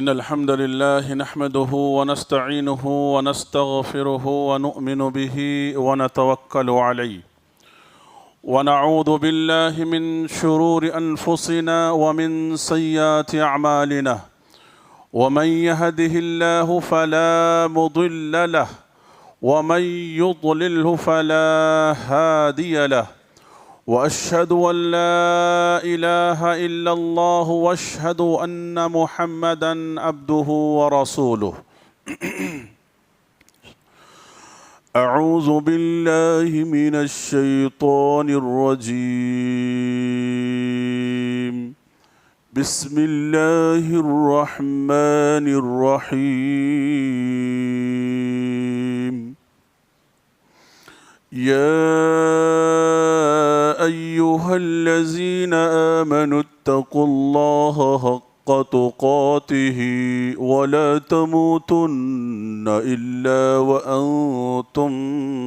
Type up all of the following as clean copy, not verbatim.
إن الحمد لله نحمده ونستعينه ونستغفره ونؤمن به ونتوكل عليه ونعوذ بالله من شرور أنفسنا ومن سيئات أعمالنا ومن يهده الله فلا مضل له ومن يضلله فلا هادي له وأشهد أن لا إله إلا الله وأشهد أن محمدًا عبده ورسوله أعوذ بالله من الشيطان الرجيم بسم الله الرحمن الرحيم يا أيها الذين آمنوا اتقوا الله حق تقاته ولا تموتن إلا وأنتم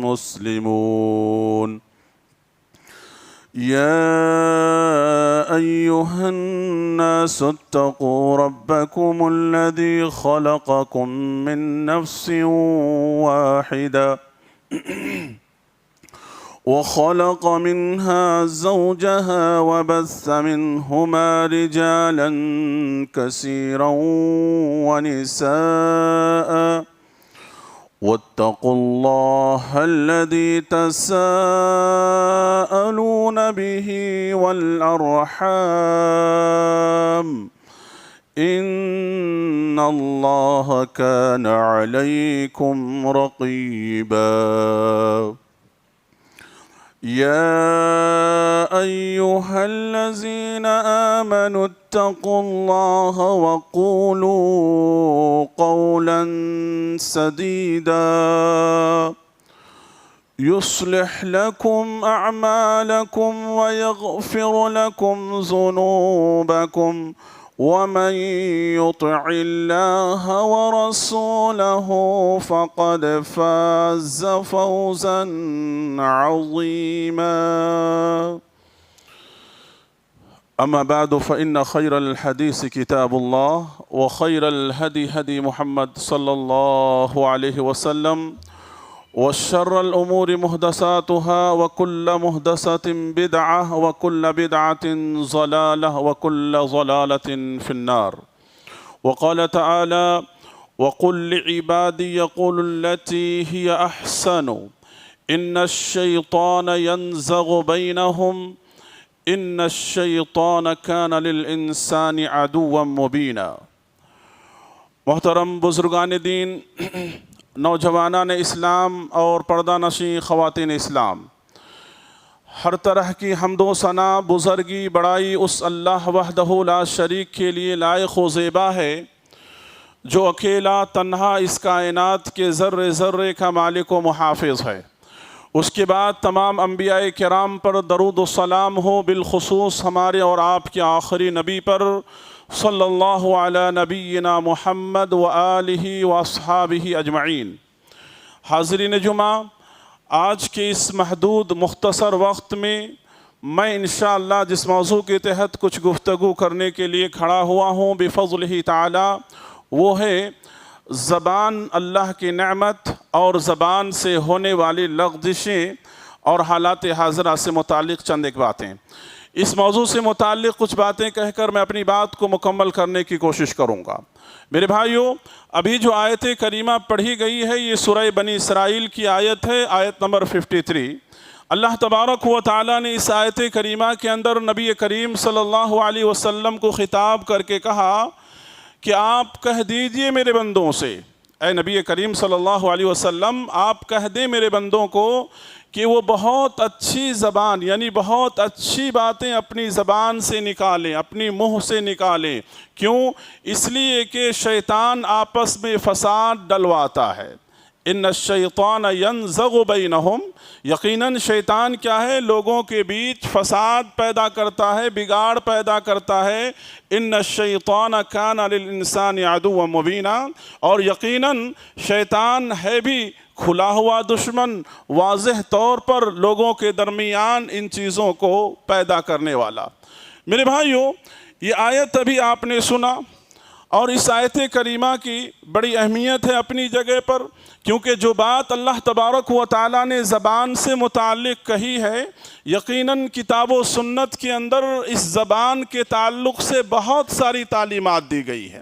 مسلمون يا أيها الناس اتقوا ربكم الذي خلقكم من نفس واحدة وخلق منها زوجها وبث منهما رجالا كثيرا ونساء واتقوا الله الذي تساءلون به والأرحام إن الله كان عليكم رقيبا يا أيها الذين آمنوا اتقوا الله وقولوا قولا سديدا يصلح لكم أعمالكم ويغفر لكم ذنوبكم ومن يطع الله ورسوله فقد فاز فوزا عظيما أما بعد فإن خير الحديث كتاب الله وخير الهدي هدي محمد صلى الله عليه وسلم وشر الأمور محدثاتها وكل محدثة بدعة وكل بدعة ضلالة وكل ضلالة في النار وقال تعالى وقل لعبادي يقول التي هي أحسن إن الشيطان ينزغ بينهم إن الشيطان كان للإنسان عدوا مبينا محترم بزرگان دین، نوجوانان اسلام اور پردہ نشین خواتین اسلام، ہر طرح کی حمد و ثنا، بزرگی، بڑائی اس اللہ وحدہ لا شریک کے لیے لائق و زیبا ہے جو اکیلا تنہا اس کائنات کے ذرے ذرے کا مالک و محافظ ہے۔ اس کے بعد تمام انبیاء کرام پر درود و سلام ہو، بالخصوص ہمارے اور آپ کے آخری نبی پر صلی اللہ علی نبینا محمد وآلہ واصحابہ اجمعین۔ حاضرین جمعہ، آج کے اس محدود مختصر وقت میں میں انشاءاللہ جس موضوع کے تحت کچھ گفتگو کرنے کے لیے کھڑا ہوا ہوں بفضلہ تعالی، وہ ہے زبان اللہ کی نعمت اور زبان سے ہونے والی لغزشیں اور حالات حاضرہ سے متعلق چند ایک باتیں۔ اس موضوع سے متعلق کچھ باتیں کہہ کر میں اپنی بات کو مکمل کرنے کی کوشش کروں گا۔ میرے بھائیوں، ابھی جو آیت کریمہ پڑھی گئی ہے یہ سورہ بنی اسرائیل کی آیت ہے، آیت نمبر 53۔ اللہ تبارک و تعالیٰ نے اس آیت کریمہ کے اندر نبی کریم صلی اللہ علیہ وسلم کو خطاب کر کے کہا کہ آپ کہہ دیجئے میرے بندوں سے، اے نبی کریم صلی اللہ علیہ وسلم آپ کہہ دیں میرے بندوں کو کہ وہ بہت اچھی زبان، یعنی بہت اچھی باتیں اپنی زبان سے نکالیں، اپنی منہ سے نکالیں۔ کیوں؟ اس لیے کہ شیطان آپس میں فساد ڈلواتا ہے۔ ان الشیطان ینزغ بینہم، یقیناً شیطان کیا ہے؟ لوگوں کے بیچ فساد پیدا کرتا ہے، بگاڑ پیدا کرتا ہے۔ ان الشیطان کان للانسان عدوا مبینا، اور یقیناً شیطان ہے بھی کھلا ہوا دشمن، واضح طور پر لوگوں کے درمیان ان چیزوں کو پیدا کرنے والا۔ میرے بھائیوں، یہ آیت ابھی آپ نے سنا، اور اس آیت کریمہ کی بڑی اہمیت ہے اپنی جگہ پر، کیونکہ جو بات اللہ تبارک و تعالیٰ نے زبان سے متعلق کہی ہے، یقیناً کتاب و سنت کے اندر اس زبان کے تعلق سے بہت ساری تعلیمات دی گئی ہے۔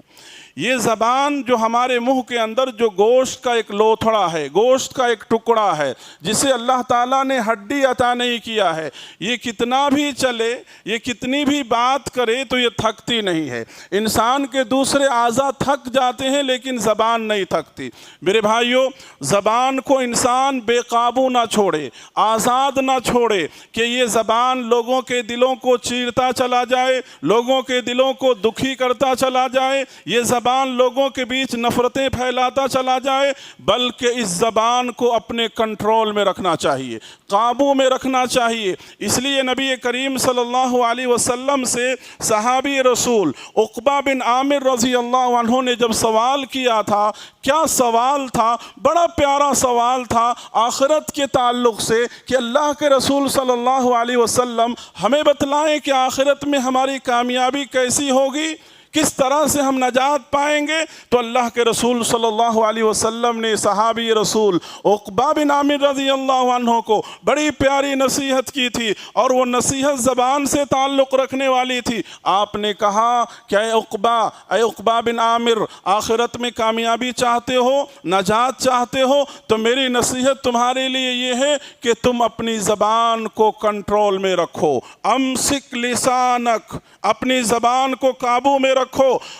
یہ زبان جو ہمارے منہ کے اندر جو گوشت کا ایک لوتھڑا ہے، گوشت کا ایک ٹکڑا ہے، جسے اللہ تعالیٰ نے ہڈی عطا نہیں کیا ہے، یہ کتنا بھی چلے، یہ کتنی بھی بات کرے تو یہ تھکتی نہیں ہے۔ انسان کے دوسرے اعضاء تھک جاتے ہیں لیکن زبان نہیں تھکتی۔ میرے بھائیوں، زبان کو انسان بے قابو نہ چھوڑے، آزاد نہ چھوڑے کہ یہ زبان لوگوں کے دلوں کو چیرتا چلا جائے، لوگوں کے دلوں کو دکھی کرتا چلا جائے، یہ زبان لوگوں کے بیچ نفرتیں پھیلاتا چلا جائے، بلکہ اس زبان کو اپنے کنٹرول میں رکھنا چاہیے، قابو میں رکھنا چاہیے۔ اس لیے نبی کریم صلی اللہ علیہ وسلم سے صحابی رسول عقبہ بن عامر رضی اللہ عنہ نے جب سوال کیا تھا، کیا سوال تھا؟ بڑا پیارا سوال تھا آخرت کے تعلق سے، کہ اللہ کے رسول صلی اللہ علیہ وسلم ہمیں بتلائیں کہ آخرت میں ہماری کامیابی کیسی ہوگی، کس طرح سے ہم نجات پائیں گے؟ تو اللہ کے رسول صلی اللہ علیہ وسلم نے صحابی رسول عقبہ بن عامر رضی اللہ عنہ کو بڑی پیاری نصیحت کی تھی، اور وہ نصیحت زبان سے تعلق رکھنے والی تھی۔ آپ نے کہا کہ اے عقبہ بن عامر، آخرت میں کامیابی چاہتے ہو، نجات چاہتے ہو، تو میری نصیحت تمہارے لیے یہ ہے کہ تم اپنی زبان کو کنٹرول میں رکھو۔ امسک لسانک، اپنی زبان کو قابو میں رکھو۔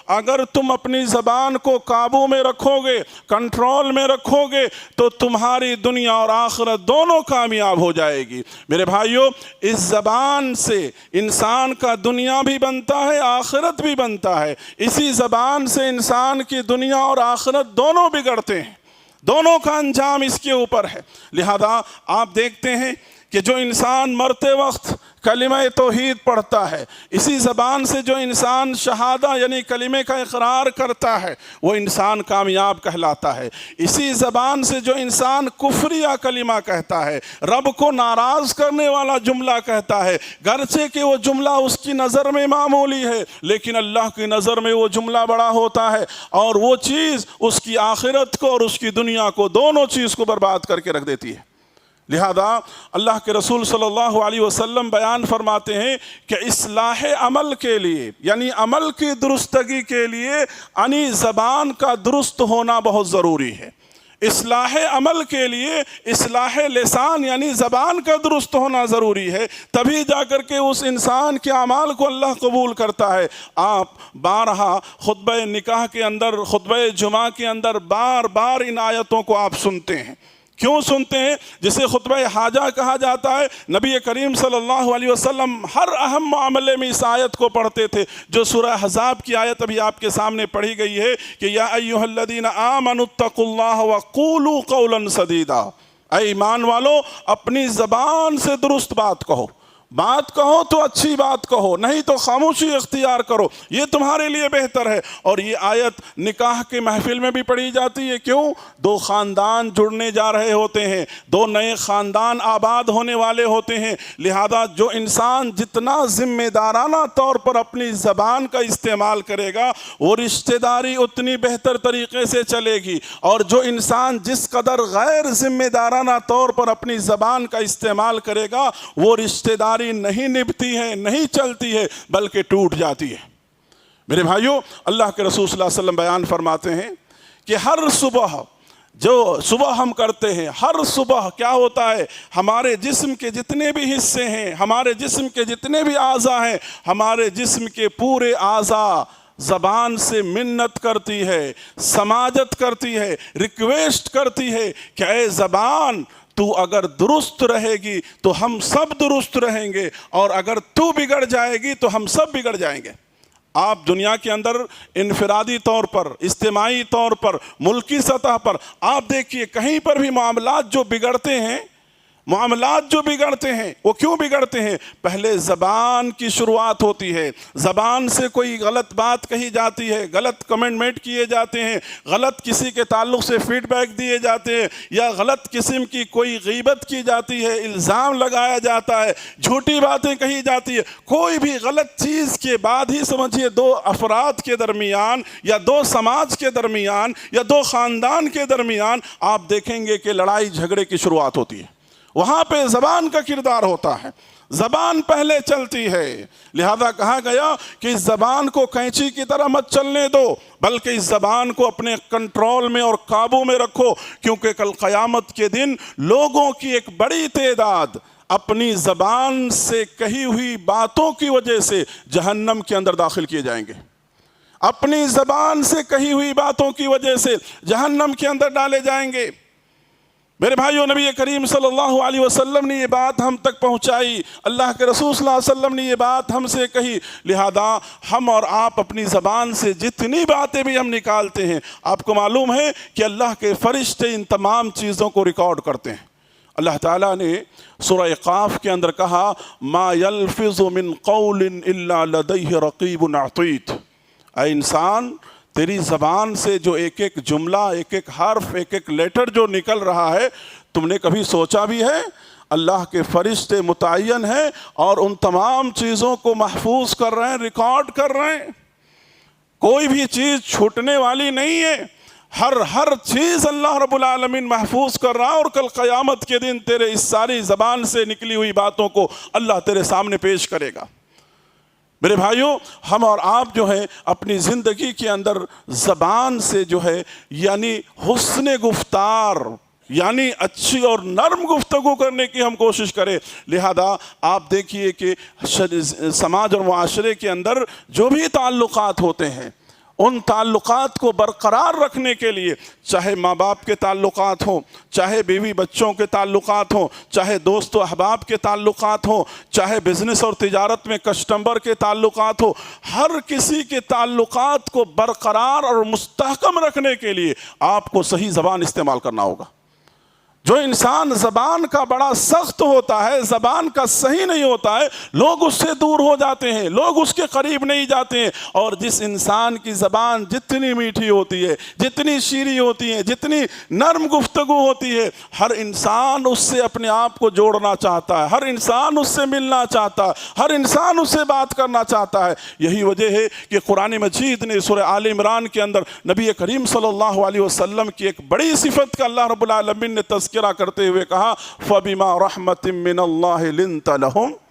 اگر تم اپنی زبان کو قابو میں رکھو گے، کنٹرول میں رکھو گے، تو تمہاری دنیا اور آخرت دونوں کامیاب ہو جائے گی۔ میرے بھائیوں، اس زبان سے انسان کا دنیا بھی بنتا ہے، آخرت بھی بنتا ہے۔ اسی زبان سے انسان کی دنیا اور آخرت دونوں بگڑتے ہیں، دونوں کا انجام اس کے اوپر ہے۔ لہذا آپ دیکھتے ہیں کہ جو انسان مرتے وقت کلمہ توحید پڑھتا ہے، اسی زبان سے جو انسان شہادہ یعنی کلمے کا اقرار کرتا ہے، وہ انسان کامیاب کہلاتا ہے۔ اسی زبان سے جو انسان کفریہ کلمہ کہتا ہے، رب کو ناراض کرنے والا جملہ کہتا ہے، گرچہ کہ وہ جملہ اس کی نظر میں معمولی ہے لیکن اللہ کی نظر میں وہ جملہ بڑا ہوتا ہے، اور وہ چیز اس کی آخرت کو اور اس کی دنیا کو، دونوں چیز کو برباد کر کے رکھ دیتی ہے۔ لہذا اللہ کے رسول صلی اللہ علیہ وسلم بیان فرماتے ہیں کہ اصلاح عمل کے لیے، یعنی عمل کی درستگی کے لیے یعنی زبان کا درست ہونا بہت ضروری ہے۔ اصلاح عمل کے لیے اصلاح لسان یعنی زبان کا درست ہونا ضروری ہے، تبھی جا کر کے اس انسان کے اعمال کو اللہ قبول کرتا ہے۔ آپ بارہا خطبہ نکاح کے اندر، خطبہ جمعہ کے اندر بار بار ان آیتوں کو آپ سنتے ہیں۔ کیوں سنتے ہیں؟ جسے خطبہ حاجہ کہا جاتا ہے۔ نبی کریم صلی اللہ علیہ وسلم ہر اہم معاملے میں اس آیت کو پڑھتے تھے، جو سورہ احزاب کی آیت ابھی آپ کے سامنے پڑھی گئی ہے کہ یا ایھا الذین آمنوا اتقوا اللہ وقولوا قولا سدیدا، اے ایمان والو اپنی زبان سے درست بات کہو، بات کہو تو اچھی بات کہو، نہیں تو خاموشی اختیار کرو، یہ تمہارے لیے بہتر ہے۔ اور یہ آیت نکاح کے محفل میں بھی پڑھی جاتی ہے۔ کیوں؟ دو خاندان جڑنے جا رہے ہوتے ہیں، دو نئے خاندان آباد ہونے والے ہوتے ہیں، لہذا جو انسان جتنا ذمہ دارانہ طور پر اپنی زبان کا استعمال کرے گا، وہ رشتہ داری اتنی بہتر طریقے سے چلے گی، اور جو انسان جس قدر غیر ذمہ دارانہ طور پر اپنی زبان کا استعمال کرے گا، وہ رشتہ داری نہیں نبھتی ہے، نہیں چلتی ہے، بلکہ ٹوٹ جاتی ہے۔ میرے بھائیوں، اللہ کے رسول صلی اللہ علیہ وسلم بیان فرماتے ہیں کہ ہر صبح جو صبح ہم کرتے ہیں، ہر صبح کیا ہوتا ہے، ہمارے جسم کے جتنے بھی حصے ہیں، ہمارے جسم کے جتنے بھی اعضاء ہیں، ہمارے جسم کے پورے اعضاء زبان سے منت کرتی ہے، سماجت کرتی ہے، ریکویسٹ کرتی ہے کہ اے زبان، تو اگر درست رہے گی تو ہم سب درست رہیں گے، اور اگر تو بگڑ جائے گی تو ہم سب بگڑ جائیں گے۔ آپ دنیا کے اندر انفرادی طور پر، اجتماعی طور پر، ملکی سطح پر آپ دیکھیے کہیں پر بھی معاملات جو بگڑتے ہیں، معاملات جو بگڑتے ہیں وہ کیوں بگڑتے ہیں؟ پہلے زبان کی شروعات ہوتی ہے، زبان سے کوئی غلط بات کہی جاتی ہے، غلط کمنٹ کیے جاتے ہیں، غلط کسی کے تعلق سے فیڈ بیک دیے جاتے ہیں، یا غلط قسم کی کوئی غیبت کی جاتی ہے، الزام لگایا جاتا ہے، جھوٹی باتیں کہی جاتی ہے۔ کوئی بھی غلط چیز کے بعد ہی سمجھیے دو افراد کے درمیان یا دو سماج کے درمیان یا دو خاندان کے درمیان آپ دیکھیں گے کہ لڑائی جھگڑے کی شروعات ہوتی ہے۔ وہاں پہ زبان کا کردار ہوتا ہے، زبان پہلے چلتی ہے۔ لہذا کہا گیا کہ اس زبان کو کینچی کی طرح مت چلنے دو، بلکہ اس زبان کو اپنے کنٹرول میں اور قابو میں رکھو، کیونکہ کل قیامت کے دن لوگوں کی ایک بڑی تعداد اپنی زبان سے کہی ہوئی باتوں کی وجہ سے جہنم کے اندر داخل کیے جائیں گے، اپنی زبان سے کہی ہوئی باتوں کی وجہ سے جہنم کے اندر ڈالے جائیں گے۔ میرے بھائیوں، نبی کریم صلی اللہ علیہ وسلم نے یہ بات ہم تک پہنچائی، اللہ کے رسول صلی اللہ علیہ وسلم نے یہ بات ہم سے کہی، لہذا ہم اور آپ اپنی زبان سے جتنی باتیں بھی ہم نکالتے ہیں، آپ کو معلوم ہے کہ اللہ کے فرشتے ان تمام چیزوں کو ریکارڈ کرتے ہیں۔ اللہ تعالیٰ نے سورہ قاف کے اندر کہا ما یلفظ من قول الا لدیہ رقیب عتید، اے انسان تیری زبان سے جو ایک ایک جملہ، ایک ایک حرف، ایک ایک لیٹر جو نکل رہا ہے، تم نے کبھی سوچا بھی ہے؟ اللہ کے فرشتے متعین ہیں اور ان تمام چیزوں کو محفوظ کر رہے ہیں، ریکارڈ کر رہے ہیں، کوئی بھی چیز چھوٹنے والی نہیں ہے، ہر چیز اللہ رب العالمین محفوظ کر رہا ہے، اور کل قیامت کے دن تیرے اس ساری زبان سے نکلی ہوئی باتوں کو اللہ تیرے سامنے پیش کرے گا۔ میرے بھائیوں، ہم اور آپ جو ہے اپنی زندگی کے اندر زبان سے جو ہے یعنی حسن گفتار، یعنی اچھی اور نرم گفتگو کرنے کی ہم کوشش کریں۔ لہذا آپ دیکھیے کہ سماج اور معاشرے کے اندر جو بھی تعلقات ہوتے ہیں، ان تعلقات کو برقرار رکھنے کے لیے، چاہے ماں باپ کے تعلقات ہوں، چاہے بیوی بچوں کے تعلقات ہوں، چاہے دوست و احباب کے تعلقات ہوں، چاہے بزنس اور تجارت میں کسٹمر کے تعلقات ہوں، ہر کسی کے تعلقات کو برقرار اور مستحکم رکھنے کے لیے آپ کو صحیح زبان استعمال کرنا ہوگا۔ جو انسان زبان کا بڑا سخت ہوتا ہے، زبان کا صحیح نہیں ہوتا ہے، لوگ اس سے دور ہو جاتے ہیں، لوگ اس کے قریب نہیں جاتے ہیں۔ اور جس انسان کی زبان جتنی میٹھی ہوتی ہے، جتنی شیریں ہوتی ہے، جتنی نرم گفتگو ہوتی ہے، ہر انسان اس سے اپنے آپ کو جوڑنا چاہتا ہے، ہر انسان اس سے ملنا چاہتا ہے، ہر انسان اس سے بات کرنا چاہتا ہے۔ یہی وجہ ہے کہ قرآن مجید نے سورہ آل عمران کے اندر نبی کریم صلی اللہ علیہ وسلم کی ایک بڑی صفت کا اللہ رب العالمین نے تذکرہ کرتے ہوئے کہا فَبِمَا رَحْمَةٍ مِّنَ اللَّهِ لِنْتَ لَهُمْ،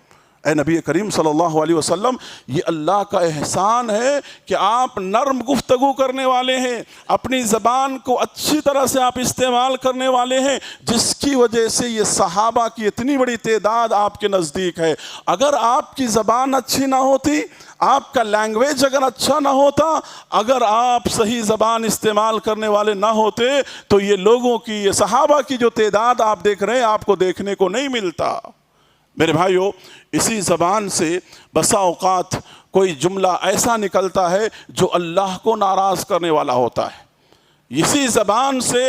اے نبی کریم صلی اللہ علیہ وسلم، یہ اللہ کا احسان ہے کہ آپ نرم گفتگو کرنے والے ہیں، اپنی زبان کو اچھی طرح سے آپ استعمال کرنے والے ہیں، جس کی وجہ سے یہ صحابہ کی اتنی بڑی تعداد آپ کے نزدیک ہے۔ اگر آپ کی زبان اچھی نہ ہوتی، آپ کا لینگویج اگر اچھا نہ ہوتا، اگر آپ صحیح زبان استعمال کرنے والے نہ ہوتے، تو یہ لوگوں کی، یہ صحابہ کی جو تعداد آپ دیکھ رہے ہیں، آپ کو دیکھنے کو نہیں ملتا۔ میرے بھائیوں، اسی زبان سے بسا اوقات کوئی جملہ ایسا نکلتا ہے جو اللہ کو ناراض کرنے والا ہوتا ہے، اسی زبان سے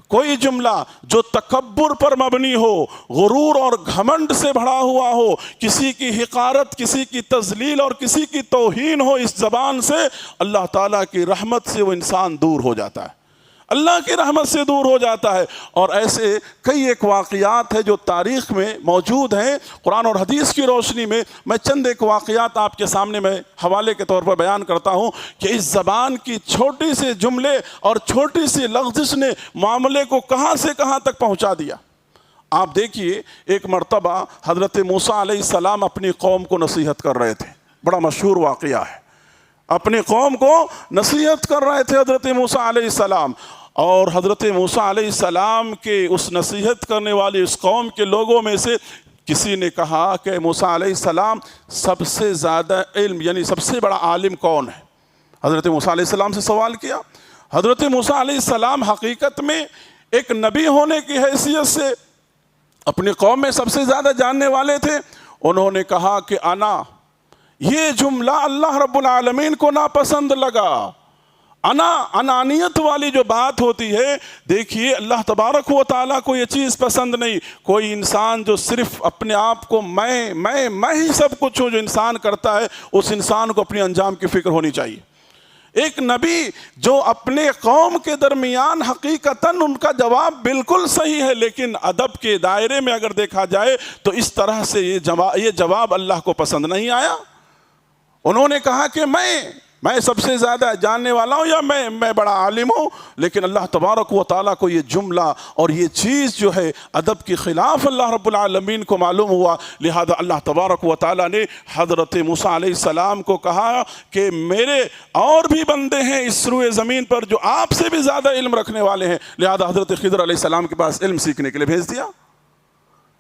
کوئی جملہ جو تکبر پر مبنی ہو، غرور اور گھمنڈ سے بھرا ہوا ہو، کسی کی حقارت، کسی کی تذلیل اور کسی کی توہین ہو، اس زبان سے اللہ تعالیٰ کی رحمت سے وہ انسان دور ہو جاتا ہے، اللہ کی رحمت سے دور ہو جاتا ہے۔ اور ایسے کئی ایک واقعات ہیں جو تاریخ میں موجود ہیں، قرآن اور حدیث کی روشنی میں میں چند ایک واقعات آپ کے سامنے میں حوالے کے طور پر بیان کرتا ہوں کہ اس زبان کی چھوٹی سے جملے اور چھوٹی سی لغزش نے معاملے کو کہاں سے کہاں تک پہنچا دیا۔ آپ دیکھیے، ایک مرتبہ حضرت موسیٰ علیہ السلام اپنی قوم کو نصیحت کر رہے تھے، بڑا مشہور واقعہ ہے، اپنی قوم کو نصیحت کر رہے تھے حضرت موسیٰ علیہ السلام، اور حضرت موسیٰ علیہ السلام کے اس نصیحت کرنے والی اس قوم کے لوگوں میں سے کسی نے کہا کہ موسیٰ علیہ السلام سب سے زیادہ علم، یعنی سب سے بڑا عالم کون ہے؟ حضرت موسیٰ علیہ السلام سے سوال کیا۔ حضرت موسیٰ علیہ السلام حقیقت میں ایک نبی ہونے کی حیثیت سے اپنی قوم میں سب سے زیادہ جاننے والے تھے۔ انہوں نے کہا کہ انا، یہ جملہ اللہ رب العالمین کو ناپسند لگا، انانیت والی جو بات ہوتی ہے، دیکھیے اللہ تبارک و تعالیٰ کو یہ چیز پسند نہیں۔ کوئی انسان جو صرف اپنے آپ کو میں ہی سب کچھ ہوں جو انسان کرتا ہے، اس انسان کو اپنے انجام کی فکر ہونی چاہیے۔ ایک نبی جو اپنے قوم کے درمیان حقیقتاً ان کا جواب بالکل صحیح ہے، لیکن ادب کے دائرے میں اگر دیکھا جائے تو اس طرح سے یہ جواب اللہ کو پسند نہیں آیا۔ انہوں نے کہا کہ میں سب سے زیادہ جاننے والا ہوں، یا میں بڑا عالم ہوں، لیکن اللہ تبارک و تعالیٰ کو یہ جملہ اور یہ چیز جو ہے ادب کے خلاف اللہ رب العالمین کو معلوم ہوا، لہذا اللہ تبارک و تعالیٰ نے حضرت موسیٰ علیہ السلام کو کہا کہ میرے اور بھی بندے ہیں اس روئے زمین پر جو آپ سے بھی زیادہ علم رکھنے والے ہیں، لہذا حضرت خضر علیہ السلام کے پاس علم سیکھنے کے لیے بھیج دیا۔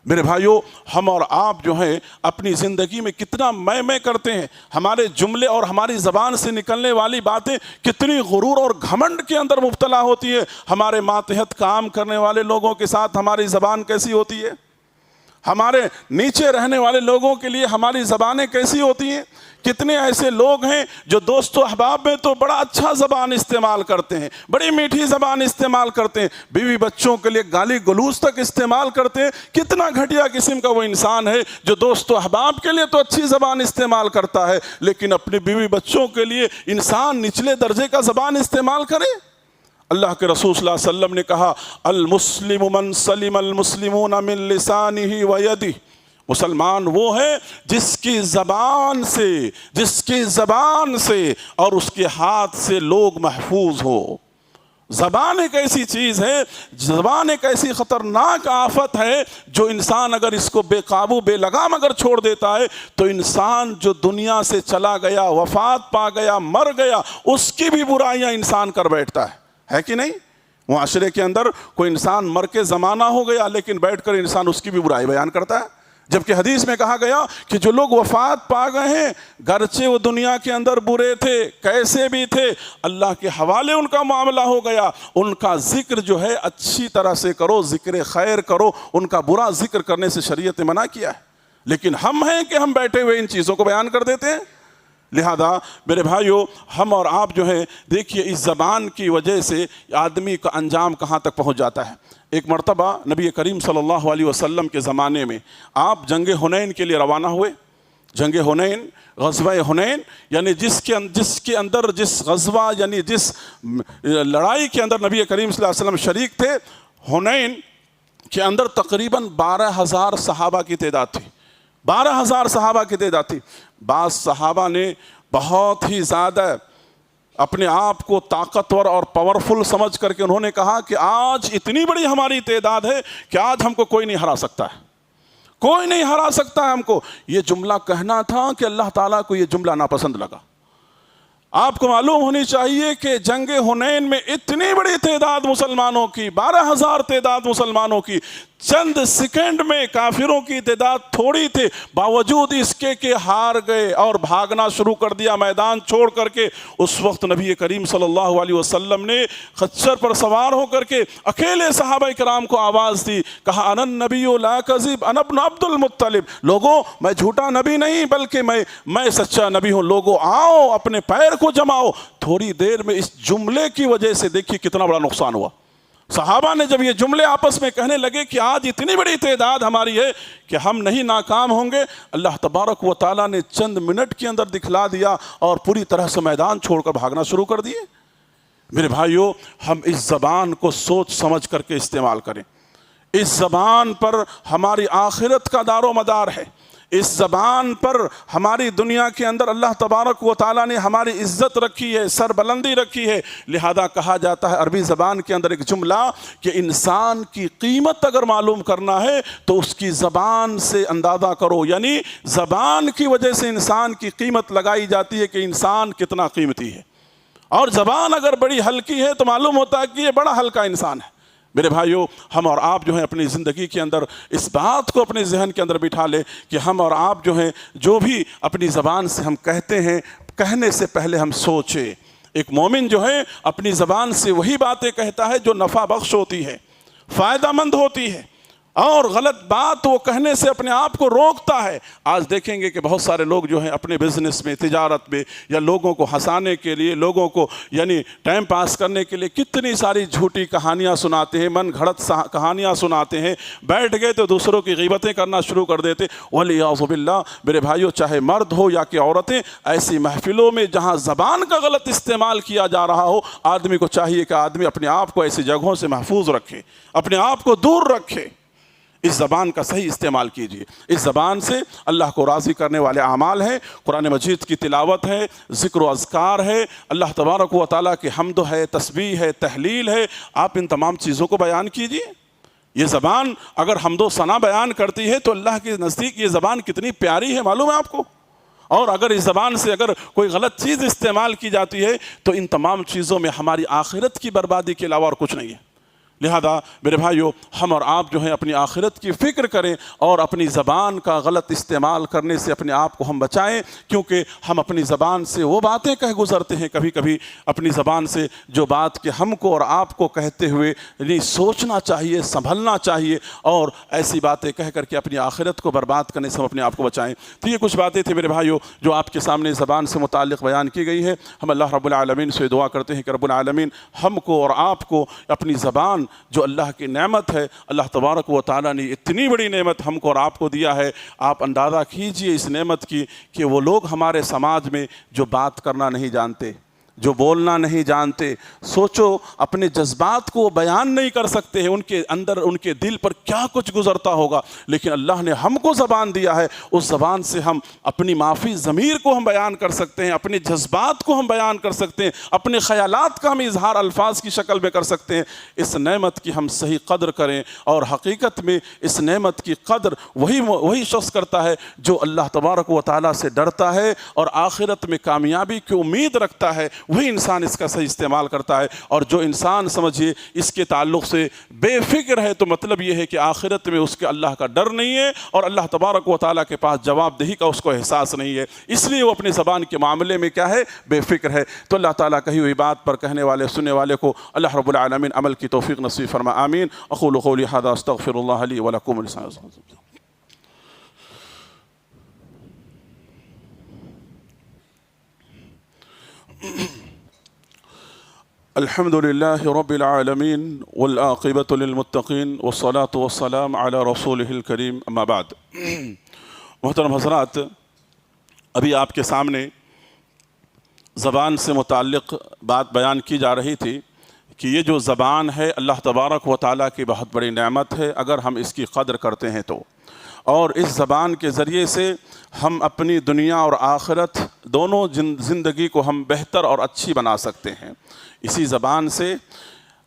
میرے بھائیو، ہم اور آپ جو ہیں اپنی زندگی میں کتنا میں کرتے ہیں، ہمارے جملے اور ہماری زبان سے نکلنے والی باتیں کتنی غرور اور گھمنڈ کے اندر مبتلا ہوتی ہے۔ ہمارے ماتحت کام کرنے والے لوگوں کے ساتھ ہماری زبان کیسی ہوتی ہے، ہمارے نیچے رہنے والے لوگوں کے لیے ہماری زبانیں کیسی ہوتی ہیں۔ کتنے ایسے لوگ ہیں جو دوست و احباب میں تو بڑا اچھا زبان استعمال کرتے ہیں، بڑی میٹھی زبان استعمال کرتے ہیں، بیوی بچوں کے لیے گالی گلوچ تک استعمال کرتے ہیں۔ کتنا گھٹیا قسم کا وہ انسان ہے جو دوست و احباب کے لیے تو اچھی زبان استعمال کرتا ہے، لیکن اپنی بیوی بچوں کے لیے انسان نچلے درجے کا زبان استعمال کرے۔ اللہ کے رسول صلی اللہ علیہ وسلم نے کہا، المسلم من سلم المسلمون من لسانہ و یدہ، مسلمان وہ ہے جس کی زبان سے اور اس کے ہاتھ سے لوگ محفوظ ہو۔ زبان ایک ایسی چیز ہے، زبان ایک ایسی خطرناک آفت ہے جو انسان اگر اس کو بے قابو بے لگام اگر چھوڑ دیتا ہے تو انسان جو دنیا سے چلا گیا، وفات پا گیا، مر گیا، اس کی بھی برائیاں انسان کر بیٹھتا ہے کہ نہیں؟ معاشرے کے اندر کوئی انسان مر کے زمانہ ہو گیا لیکن بیٹھ کر انسان اس کی بھی برائی بیان کرتا ہے، جبکہ حدیث میں کہا گیا کہ جو لوگ وفات پا گئے ہیں گرچہ وہ دنیا کے اندر برے تھے، کیسے بھی تھے، اللہ کے حوالے ان کا معاملہ ہو گیا، ان کا ذکر جو ہے اچھی طرح سے کرو، ذکر خیر کرو، ان کا برا ذکر کرنے سے شریعت نے منع کیا ہے۔ لیکن ہم ہیں کہ ہم بیٹھے ہوئے ان چیزوں کو بیان کر دیتے ہیں۔ لہذا میرے بھائیو، ہم اور آپ جو ہیں دیکھیے اس زبان کی وجہ سے آدمی کا انجام کہاں تک پہنچ جاتا ہے۔ ایک مرتبہ نبی کریم صلی اللہ علیہ وسلم کے زمانے میں آپ جنگ حنین کے لیے روانہ ہوئے۔ جنگ حنین، غزوہ حنین، یعنی جس غزوہ یعنی جس لڑائی کے اندر نبی کریم صلی اللہ علیہ وسلم شریک تھے، حنین کے اندر تقریباً 12,000 صحابہ کی تعداد تھی۔ 12,000 صحابہ کی تعداد تھی۔ بعض صحابہ نے بہت ہی زیادہ اپنے آپ کو طاقتور اور پاورفل سمجھ کر کے انہوں نے کہا کہ آج اتنی بڑی ہماری تعداد ہے کہ آج ہم کو کوئی نہیں ہرا سکتا ہے، کوئی نہیں ہرا سکتا ہے ہم کو۔ یہ جملہ کہنا تھا کہ اللہ تعالیٰ کو یہ جملہ ناپسند لگا۔ آپ کو معلوم ہونی چاہیے کہ جنگ حنین میں اتنی بڑی تعداد مسلمانوں کی، 12,000 تعداد مسلمانوں کی، چند سیکنڈ میں کافروں کی تعداد تھوڑی تھی، باوجود اس کے کہ ہار گئے اور بھاگنا شروع کر دیا میدان چھوڑ کر کے۔ اس وقت نبی کریم صلی اللہ علیہ وسلم نے خچر پر سوار ہو کر کے اکیلے صحابہ کرام کو آواز دی، کہا انا النبی لا کذب انا ابن عبد المطلب، لوگوں میں جھوٹا نبی نہیں بلکہ میں سچا نبی ہوں، لوگوں آؤ اپنے پیر کو جماؤ۔ تھوڑی دیر میں اس جملے کی وجہ سے دیکھیے کتنا بڑا نقصان ہوا۔ صحابہ نے جب یہ جملے آپس میں کہنے لگے کہ آج اتنی بڑی تعداد ہماری ہے کہ ہم نہیں ناکام ہوں گے، اللہ تبارک و تعالیٰ نے چند منٹ کے اندر دکھلا دیا اور پوری طرح سے میدان چھوڑ کر بھاگنا شروع کر دیے۔ میرے بھائیو، ہم اس زبان کو سوچ سمجھ کر کے استعمال کریں۔ اس زبان پر ہماری آخرت کا دار و مدار ہے۔ اس زبان پر ہماری دنیا کے اندر اللہ تبارک و تعالیٰ نے ہماری عزت رکھی ہے، سربلندی رکھی ہے۔ لہذا کہا جاتا ہے عربی زبان کے اندر ایک جملہ کہ انسان کی قیمت اگر معلوم کرنا ہے تو اس کی زبان سے اندازہ کرو، یعنی زبان کی وجہ سے انسان کی قیمت لگائی جاتی ہے کہ انسان کتنا قیمتی ہے، اور زبان اگر بڑی ہلکی ہے تو معلوم ہوتا ہے کہ یہ بڑا ہلکا انسان ہے۔ میرے بھائیو، ہم اور آپ جو ہیں اپنی زندگی کے اندر اس بات کو اپنے ذہن کے اندر بٹھا لیں کہ ہم اور آپ جو ہیں جو بھی اپنی زبان سے ہم کہتے ہیں، کہنے سے پہلے ہم سوچیں۔ ایک مومن جو ہے اپنی زبان سے وہی باتیں کہتا ہے جو نفع بخش ہوتی ہے، فائدہ مند ہوتی ہے، اور غلط بات وہ کہنے سے اپنے آپ کو روکتا ہے۔ آج دیکھیں گے کہ بہت سارے لوگ جو ہیں اپنے بزنس میں، تجارت میں، یا لوگوں کو ہنسانے کے لیے، لوگوں کو یعنی ٹائم پاس کرنے کے لیے کتنی ساری جھوٹی کہانیاں سناتے ہیں، من گھڑت کہانیاں سناتے ہیں، بیٹھ گئے تو دوسروں کی غیبتیں کرنا شروع کر دیتے۔ وَلِعِیَاذُ بِاللَّہ، میرے بھائیو، چاہے مرد ہو یا کہ عورتیں، ایسی محفلوں میں جہاں زبان کا غلط استعمال کیا جا رہا ہو، آدمی کو چاہیے کہ آدمی اپنے آپ کو ایسی جگہوں سے محفوظ رکھے، اپنے آپ کو دور رکھے۔ اس زبان کا صحیح استعمال کیجیے۔ اس زبان سے اللہ کو راضی کرنے والے اعمال ہیں، قرآن مجید کی تلاوت ہے، ذکر و اذکار ہے، اللہ تبارک و تعالیٰ کی حمد ہے، تسبیح ہے، تحلیل ہے۔ آپ ان تمام چیزوں کو بیان کیجیے۔ یہ زبان اگر حمد و ثنا بیان کرتی ہے تو اللہ کے نزدیک یہ زبان کتنی پیاری ہے، معلوم ہے آپ کو؟ اور اگر اس زبان سے اگر کوئی غلط چیز استعمال کی جاتی ہے تو ان تمام چیزوں میں ہماری آخرت کی بربادی کے علاوہ اور کچھ نہیں ہے۔ لہذا میرے بھائیو، ہم اور آپ جو ہیں اپنی آخرت کی فکر کریں اور اپنی زبان کا غلط استعمال کرنے سے اپنے آپ کو ہم بچائیں، کیونکہ ہم اپنی زبان سے وہ باتیں کہہ گزرتے ہیں کبھی کبھی اپنی زبان سے جو بات کہ ہم کو اور آپ کو کہتے ہوئے نہیں سوچنا چاہیے، سنبھلنا چاہیے، اور ایسی باتیں کہہ کر کے اپنی آخرت کو برباد کرنے سے ہم اپنے آپ کو بچائیں۔ تو یہ کچھ باتیں تھیں میرے بھائیو جو آپ کے سامنے زبان سے متعلق بیان کی گئی ہے۔ ہم اللہ رب العالمین سے دعا کرتے ہیں کہ رب العالمین ہم کو اور آپ کو اپنی زبان جو اللہ کی نعمت ہے، اللہ تبارک و تعالیٰ نے اتنی بڑی نعمت ہم کو اور آپ کو دیا ہے، آپ اندازہ کیجئے اس نعمت کی کہ وہ لوگ ہمارے سماج میں جو بات کرنا نہیں جانتے، جو بولنا نہیں جانتے، سوچو اپنے جذبات کو بیان نہیں کر سکتے ہیں، ان کے اندر ان کے دل پر کیا کچھ گزرتا ہوگا، لیکن اللہ نے ہم کو زبان دیا ہے، اس زبان سے ہم اپنی معافی ضمیر کو ہم بیان کر سکتے ہیں، اپنے جذبات کو ہم بیان کر سکتے ہیں، اپنے خیالات کا ہم اظہار الفاظ کی شکل میں کر سکتے ہیں۔ اس نعمت کی ہم صحیح قدر کریں، اور حقیقت میں اس نعمت کی قدر وہی شخص کرتا ہے جو اللہ تبارک و تعالیٰ سے ڈرتا ہے اور آخرت میں کامیابی کی امید رکھتا ہے، وہی انسان اس کا صحیح استعمال کرتا ہے۔ اور جو انسان سمجھیے اس کے تعلق سے بے فکر ہے تو مطلب یہ ہے کہ آخرت میں اس کے اللہ کا ڈر نہیں ہے اور اللہ تبارک و تعالیٰ کے پاس جواب دہی کا اس کو احساس نہیں ہے، اس لیے وہ اپنی زبان کے معاملے میں کیا ہے؟ بے فکر ہے۔ تو اللہ تعالیٰ کہی ہوئی بات پر کہنے والے سننے والے کو اللہ رب العالمین عمل کی توفیق نصیب فرما، آمین۔ اقول قولی ھذا استغفر اللہ لی ولکم ولسائر المسلمین۔ الحمد لله رب العالمين والعاقبة للمتقين والصلاة والسلام على رسوله الكريم اما بعد۔ محترم حضرات، ابھی آپ کے سامنے زبان سے متعلق بات بیان کی جا رہی تھی کہ یہ جو زبان ہے اللہ تبارک و تعالیٰ کی بہت بڑی نعمت ہے اگر ہم اس کی قدر کرتے ہیں تو، اور اس زبان کے ذریعے سے ہم اپنی دنیا اور آخرت دونوں زندگی کو ہم بہتر اور اچھی بنا سکتے ہیں۔ اسی زبان سے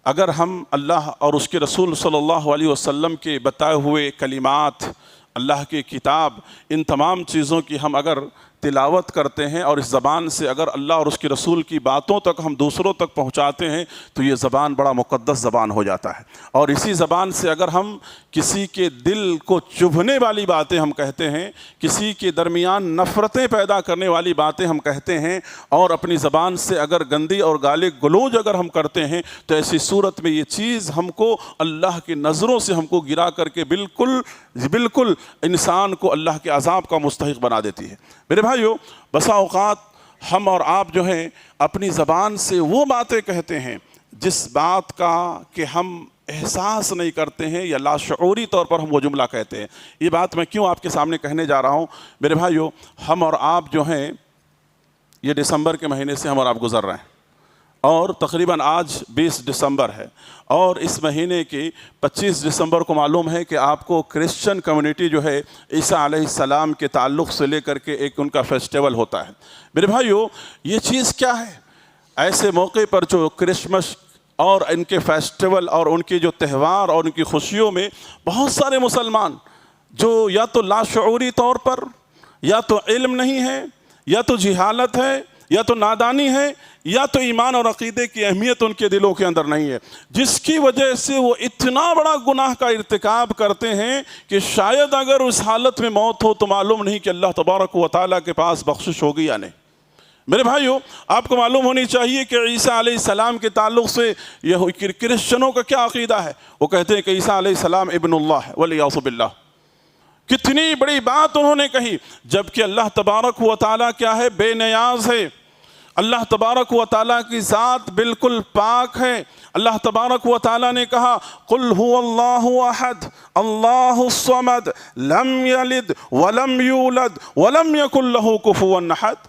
اگر ہم اللہ اور اس کے رسول صلی اللہ علیہ وسلم کے بتائے ہوئے کلمات، اللہ کی کتاب، ان تمام چیزوں کی ہم اگر تلاوت کرتے ہیں اور اس زبان سے اگر اللہ اور اس کے رسول کی باتوں تک ہم دوسروں تک پہنچاتے ہیں تو یہ زبان بڑا مقدس زبان ہو جاتا ہے۔ اور اسی زبان سے اگر ہم کسی کے دل کو چبھنے والی باتیں ہم کہتے ہیں، کسی کے درمیان نفرتیں پیدا کرنے والی باتیں ہم کہتے ہیں، اور اپنی زبان سے اگر گندی اور گالی گلوچ اگر ہم کرتے ہیں تو ایسی صورت میں یہ چیز ہم کو اللہ کی نظروں سے ہم کو گرا کر کے بالکل انسان کو اللہ کے عذاب کا مستحق بنا دیتی ہے۔ میرے بھائیو، بسا اوقات ہم اور آپ جو ہیں اپنی زبان سے وہ باتیں کہتے ہیں جس بات کا کہ ہم احساس نہیں کرتے ہیں یا لاشعوری طور پر ہم وہ جملہ کہتے ہیں۔ یہ بات میں کیوں آپ کے سامنے کہنے جا رہا ہوں؟ میرے بھائیو، ہم اور آپ جو ہیں یہ دسمبر کے مہینے سے ہم اور آپ گزر رہے ہیں، اور تقریباً آج 20 دسمبر ہے، اور اس مہینے کی 25 دسمبر کو معلوم ہے کہ آپ کو کرسچن کمیونٹی جو ہے عیسیٰ علیہ السلام کے تعلق سے لے کر کے ایک ان کا فیسٹیول ہوتا ہے۔ میرے بھائیو، یہ چیز کیا ہے؟ ایسے موقع پر جو کرسمس اور ان کے فیسٹیول اور ان کے جو تہوار اور ان کی خوشیوں میں بہت سارے مسلمان جو یا تو لاشعوری طور پر یا تو علم نہیں ہے، یا تو جہالت ہے، یا تو نادانی ہے، یا تو ایمان اور عقیدے کی اہمیت ان کے دلوں کے اندر نہیں ہے، جس کی وجہ سے وہ اتنا بڑا گناہ کا ارتکاب کرتے ہیں کہ شاید اگر اس حالت میں موت ہو تو معلوم نہیں کہ اللہ تبارک و تعالیٰ کے پاس بخشش ہوگی یا نہیں۔ میرے بھائیو، آپ کو معلوم ہونی چاہیے کہ عیسیٰ علیہ السلام کے تعلق سے یہ کرسچنوں کا کیا عقیدہ ہے۔ وہ کہتے ہیں کہ عیسیٰ علیہ السلام ابن اللہ ہے، والعیاذ باللہ۔ کتنی بڑی بات انہوں نے کہی، جبکہ اللہ تبارک و تعالیٰ کیا ہے؟ بے نیاز ہے۔ اللہ تبارک و تعالیٰ کی ذات بالکل پاک ہے۔ اللہ تبارک و تعالیٰ نے کہا قل هو اللہ احد اللہ الصمد لم یلد ولم یولد ولم یکن له کفوا احد۔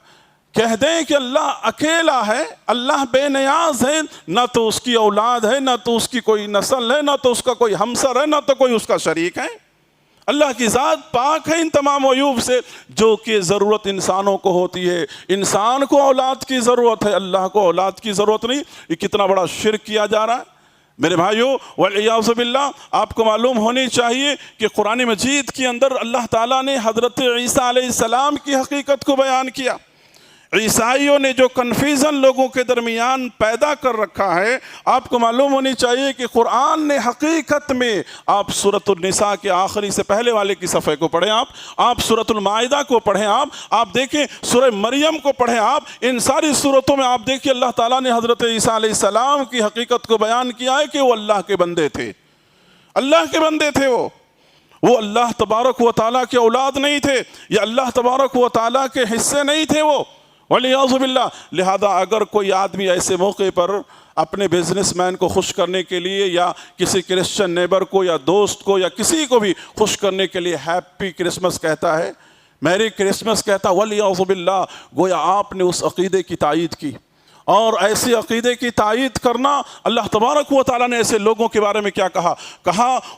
کہہ دیں کہ اللہ اکیلا ہے، اللہ بے نیاز ہے، نہ تو اس کی اولاد ہے، نہ تو اس کی کوئی نسل ہے، نہ تو اس کا کوئی ہمسر ہے، نہ تو کوئی اس کا شریک ہے۔ اللہ کی ذات پاک ہے ان تمام عیوب سے جو کہ ضرورت انسانوں کو ہوتی ہے۔ انسان کو اولاد کی ضرورت ہے، اللہ کو اولاد کی ضرورت نہیں۔ یہ کتنا بڑا شرک کیا جا رہا ہے میرے بھائیو، والعیاذ باللہ۔ آپ کو معلوم ہونی چاہیے کہ قرآن مجید کے اندر اللہ تعالیٰ نے حضرت عیسیٰ علیہ السلام کی حقیقت کو بیان کیا۔ عیسائیوں نے جو کنفیوژن لوگوں کے درمیان پیدا کر رکھا ہے، آپ کو معلوم ہونی چاہیے کہ قرآن نے حقیقت میں، آپ سورۃ النساء کے آخری سے پہلے والے کی صفحے کو پڑھیں، آپ سورۃ المائدہ کو پڑھیں، آپ دیکھیں سورہ مریم کو پڑھیں، آپ ان ساری سورتوں میں آپ دیکھیں اللہ تعالیٰ نے حضرت عیسیٰ علیہ السلام کی حقیقت کو بیان کیا ہے کہ وہ اللہ کے بندے تھے، اللہ کے بندے تھے۔ وہ اللہ تبارک و تعالیٰ کے اولاد نہیں تھے، یا اللہ تبارک و تعالیٰ کے حصے نہیں تھے وہ، والعیاذ باللہ۔ لہذا اگر کوئی آدمی ایسے موقع پر اپنے بزنس مین کو خوش کرنے کے لیے، یا کسی کرسچن نیبر کو یا دوست کو یا کسی کو بھی خوش کرنے کے لیے ہیپی کرسمس کہتا ہے، میری کرسمس کہتا ہے، والعیاذ باللہ، گویا آپ نے اس عقیدے کی تائید کی۔ اور ایسے عقیدے کی تائید کرنا، اللہ تبارک و تعالیٰ نے ایسے لوگوں کے بارے میں کیا کہا؟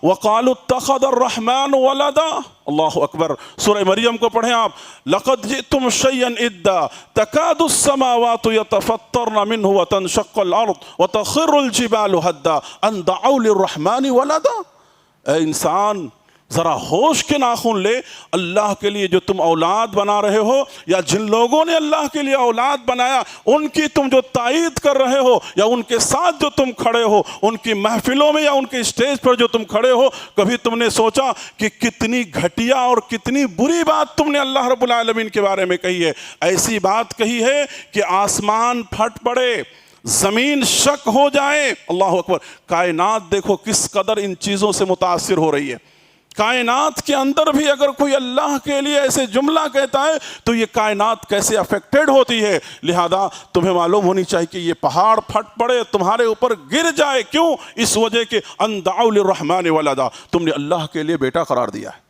وَقَالُوا اتَّخَذَ الرَّحْمَنُ وَلَدًا۔ اللہ اکبر، سورہ مریم کو پڑھیں آپ، لَقَدْ جِئْتُمْ شَيْئًا إِدًّا تَكَادُ السَّمَاوَاتُ يَتَفَطَّرْنَ مِنْهُ وَتَنشَقُّ الْأَرْضُ وَتَخِرُّ الْجِبَالُ هَدًّا أَن دَعَوْا لِلرَّحْمَنِ وَلَدًا۔ اے انسان، ذرا ہوش کے ناخن لے، اللہ کے لیے جو تم اولاد بنا رہے ہو، یا جن لوگوں نے اللہ کے لیے اولاد بنایا ان کی تم جو تائید کر رہے ہو، یا ان کے ساتھ جو تم کھڑے ہو، ان کی محفلوں میں یا ان کے اسٹیج پر جو تم کھڑے ہو، کبھی تم نے سوچا کہ کتنی گھٹیا اور کتنی بری بات تم نے اللہ رب العالمین کے بارے میں کہی ہے؟ ایسی بات کہی ہے کہ آسمان پھٹ پڑے، زمین شک ہو جائے۔ اللہ اکبر، کائنات دیکھو کس قدر ان چیزوں سے متاثر ہو رہی ہے۔ کائنات کے اندر بھی اگر کوئی اللہ کے لیے ایسے جملہ کہتا ہے تو یہ کائنات کیسے افیکٹڈ ہوتی ہے۔ لہذا تمہیں معلوم ہونی چاہیے کہ یہ پہاڑ پھٹ پڑے، تمہارے اوپر گر جائے، کیوں؟ اس وجہ کہ ان دعوا للرحمن ولدا، تم نے اللہ کے لیے بیٹا قرار دیا ہے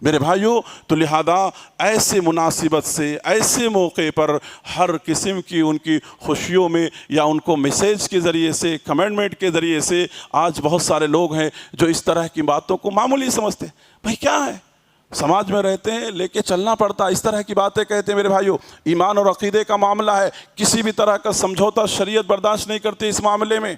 میرے بھائیو۔ تو لہذا ایسے مناسبت سے، ایسے موقع پر ہر قسم کی ان کی خوشیوں میں، یا ان کو میسیج کے ذریعے سے، کمنٹمنٹ کے ذریعے سے، آج بہت سارے لوگ ہیں جو اس طرح کی باتوں کو معمولی سمجھتے ہیں۔ بھائی کیا ہے، سماج میں رہتے ہیں، لے کے چلنا پڑتا، اس طرح کی باتیں کہتے ہیں میرے بھائیو۔ ایمان اور عقیدے کا معاملہ ہے، کسی بھی طرح کا سمجھوتا شریعت برداشت نہیں کرتی اس معاملے میں۔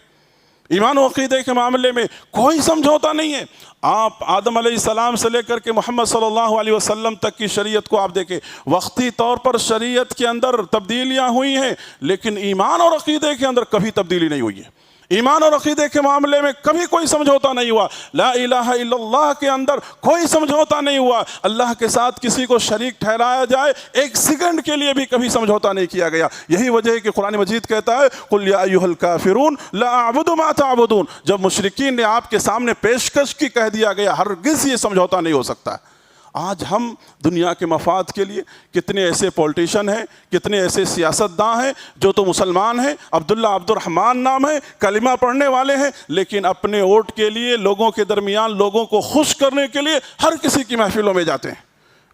ایمان و عقیدے کے معاملے میں کوئی سمجھوتا نہیں ہے۔ آپ آدم علیہ السلام سے لے کر کے محمد صلی اللہ علیہ وسلم تک کی شریعت کو آپ دیکھیں، وقتی طور پر شریعت کے اندر تبدیلیاں ہوئی ہیں، لیکن ایمان اور عقیدے کے اندر کبھی تبدیلی نہیں ہوئی ہے۔ ایمان اور عقیدے کے معاملے میں کبھی کوئی سمجھوتا نہیں ہوا۔ لا الہ الا اللہ کے اندر کوئی سمجھوتا نہیں ہوا۔ اللہ کے ساتھ کسی کو شریک ٹھہرایا جائے، ایک سیکنڈ کے لیے بھی کبھی سمجھوتا نہیں کیا گیا۔ یہی وجہ ہے کہ قرآن مجید کہتا ہے قل یا ایھا الکافرون لا اعبد ما تعبدون۔ جب مشرکین نے آپ کے سامنے پیشکش کی کہہ دیا گیا، ہرگز یہ سمجھوتا نہیں ہو سکتا ہے۔ آج ہم دنیا کے مفاد کے لیے کتنے ایسے پولیٹیشن ہیں، کتنے ایسے سیاستداں ہیں جو تو مسلمان ہیں، عبداللہ عبد الرحمن نام ہے، کلمہ پڑھنے والے ہیں، لیکن اپنے ووٹ کے لیے، لوگوں کے درمیان لوگوں کو خوش کرنے کے لیے ہر کسی کی محفلوں میں جاتے ہیں۔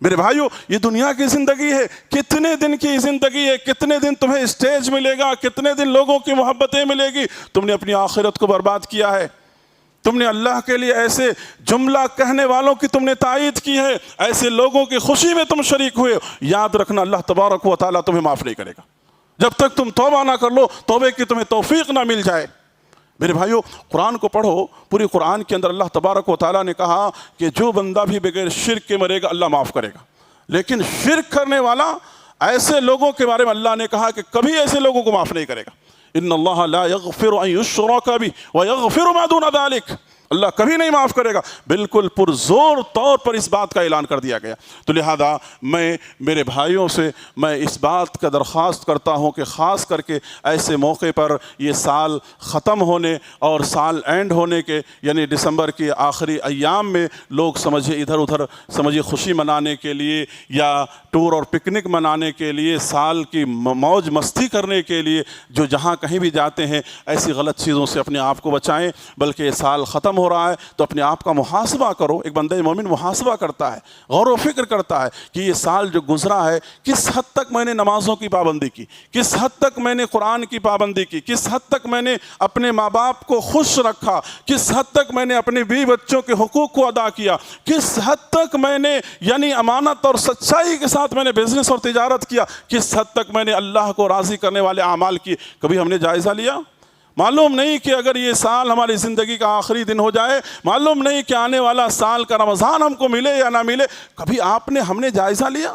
میرے بھائیو، یہ دنیا کی زندگی ہے، کتنے دن کی زندگی ہے، کتنے دن تمہیں اسٹیج ملے گا، کتنے دن لوگوں کی محبتیں ملے گی، تم نے اپنی آخرت کو برباد کیا ہے۔ تم نے اللہ کے لیے ایسے جملہ کہنے والوں کی تم نے تائید کی ہے، ایسے لوگوں کی خوشی میں تم شریک ہوئے، یاد رکھنا اللہ تبارک و تعالیٰ تمہیں معاف نہیں کرے گا جب تک تم توبہ نہ کر لو، توبے کی تمہیں توفیق نہ مل جائے۔ میرے بھائیو، قرآن کو پڑھو، پوری قرآن کے اندر اللہ تبارک و تعالیٰ نے کہا کہ جو بندہ بھی بغیر شرک کے مرے گا اللہ معاف کرے گا، لیکن شرک کرنے والا ایسے لوگوں کے بارے میں اللہ نے کہا کہ کبھی ایسے لوگوں کو معاف نہیں کرے گا۔ ان اللہ لا یغفر ان یشرک بہ ویغفر ما دون ذلک۔ اللہ کبھی نہیں معاف کرے گا، بالکل پرزور طور پر اس بات کا اعلان کر دیا گیا۔ تو لہذا میں میرے بھائیوں سے میں اس بات کا درخواست کرتا ہوں کہ خاص کر کے ایسے موقع پر یہ سال ختم ہونے اور سال اینڈ ہونے کے یعنی دسمبر کے آخری ایام میں لوگ سمجھے ادھر ادھر سمجھے خوشی منانے کے لیے یا ٹور اور پکنک منانے کے لیے، سال کی موج مستی کرنے کے لیے جو جہاں کہیں بھی جاتے ہیں، ایسی غلط چیزوں سے اپنے آپ کو بچائیں، بلکہ یہ سال ختم ہو رہا ہے تو اپنے آپ کا محاسبہ کرو۔ ایک بندہ مومن محاسبہ کرتا ہے، غور و فکر کرتا ہے کہ یہ سال جو گزرا ہے کس حد تک میں نے نمازوں کی پابندی کی، کس حد تک میں نے قرآن کی پابندی کی، کس حد تک میں نے اپنے ماں باپ کو خوش رکھا، کس حد تک میں نے اپنے بیوی بچوں کے حقوق کو ادا کیا، کس حد تک میں نے یعنی امانت اور سچائی کے ساتھ میں نے بزنس اور تجارت کیا، کس حد تک میں نے اللہ کو راضی کرنے والے اعمال کیے۔ کبھی ہم نے جائزہ لیا؟ معلوم نہیں کہ اگر یہ سال ہماری زندگی کا آخری دن ہو جائے، معلوم نہیں کہ آنے والا سال کا رمضان ہم کو ملے یا نہ ملے، کبھی ہم نے جائزہ لیا؟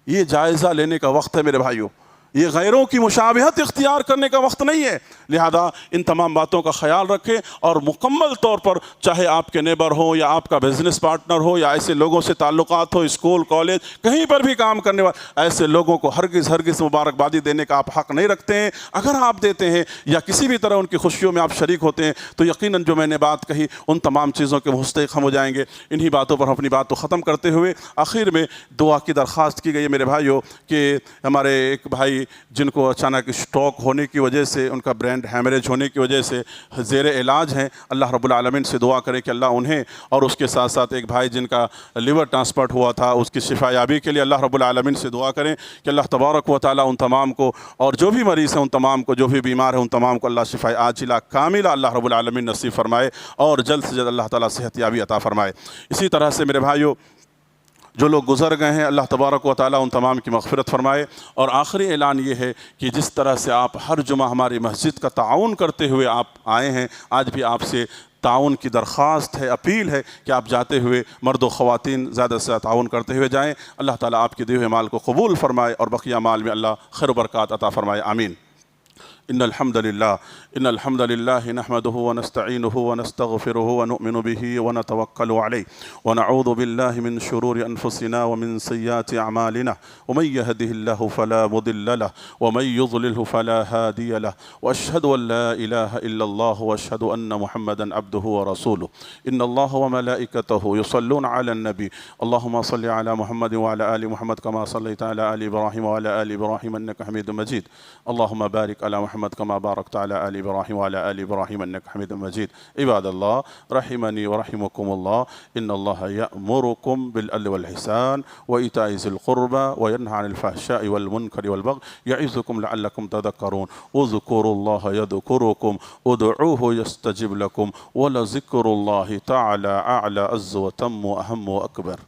یہ جائزہ لینے کا وقت ہے میرے بھائیوں، یہ غیروں کی مشابہت اختیار کرنے کا وقت نہیں ہے۔ لہذا ان تمام باتوں کا خیال رکھیں اور مکمل طور پر چاہے آپ کے نیبر ہو یا آپ کا بزنس پارٹنر ہو یا ایسے لوگوں سے تعلقات ہو، اسکول کالج کہیں پر بھی کام کرنے والے، ایسے لوگوں کو ہرگز مبارکبادی دینے کا آپ حق نہیں رکھتے ہیں۔ اگر آپ دیتے ہیں یا کسی بھی طرح ان کی خوشیوں میں آپ شریک ہوتے ہیں تو یقیناً جو میں نے بات کہی ان تمام چیزوں کے مستحق ہم ہو جائیں گے۔ انہی باتوں پر اپنی بات کو ختم کرتے ہوئے آخر میں دعا کی درخواست کی گئی ہے میرے بھائیوں کہ ہمارے ایک بھائی جن کو اچانک اسٹروک ہونے کی وجہ سے، ان کا برین ہیمریج ہونے کی وجہ سے زیر علاج ہیں، اللہ رب العالمین سے دعا کریں کہ اللہ انہیں اور اس کے ساتھ ساتھ ایک بھائی جن کا لیور ٹرانسپلانٹ ہوا تھا اس کی شفا یابی کے لیے اللہ رب العالمین سے دعا کریں کہ اللہ تبارک و تعالیٰ ان تمام کو، اور جو بھی مریض ہیں ان تمام کو، جو بھی بیمار ہیں ان تمام کو اللہ شفا عاجلہ کاملہ اللہ رب العالمین نصیب فرمائے اور جلد سے جلد اللہ تعالیٰ صحت یابی عطا فرمائے۔ اسی طرح سے میرے بھائیوں جو لوگ گزر گئے ہیں اللہ تبارک و تعالیٰ ان تمام کی مغفرت فرمائے۔ اور آخری اعلان یہ ہے کہ جس طرح سے آپ ہر جمعہ ہماری مسجد کا تعاون کرتے ہوئے آپ آئے ہیں، آج بھی آپ سے تعاون کی درخواست ہے، اپیل ہے کہ آپ جاتے ہوئے مرد و خواتین زیادہ سے زیادہ تعاون کرتے ہوئے جائیں۔ اللہ تعالیٰ آپ کے دیے ہوئے مال کو قبول فرمائے اور بقیہ مال میں اللہ خیر و برکات عطا فرمائے، آمین۔ ان الحمد لله نحمده ونستعينه ونستغفره ونؤمن به ونتوكل عليه ونعوذ بالله من شرور انفسنا ومن سيئات اعمالنا ومن يهده الله فلا مضل له ومن يضلله فلا هادي له واشهد ان لا اله الا الله واشهد ان محمدا عبده ورسوله ان الله وملائكته يصلون على النبي اللهم صل على محمد وعلى ال محمد كما صليت على ال ابراهيم وعلى ال ابراهيم انك حميد مجيد اللهم بارك على محمد كما باركت على آل إبراهيم وعلى آل إبراهيم إنك حميد مجيد عباد الله رحمني ورحمكم الله إن الله يأمركم بالعدل والإحسان وإيتاء ذي القربى وينهى عن الفحشاء والمنكر والبغي يعظكم لعلكم تذكرون اذكروا الله يذكركم ادعوه يستجب لكم ولذكر الله تعالى أعلى عز وتم وأهم وأكبر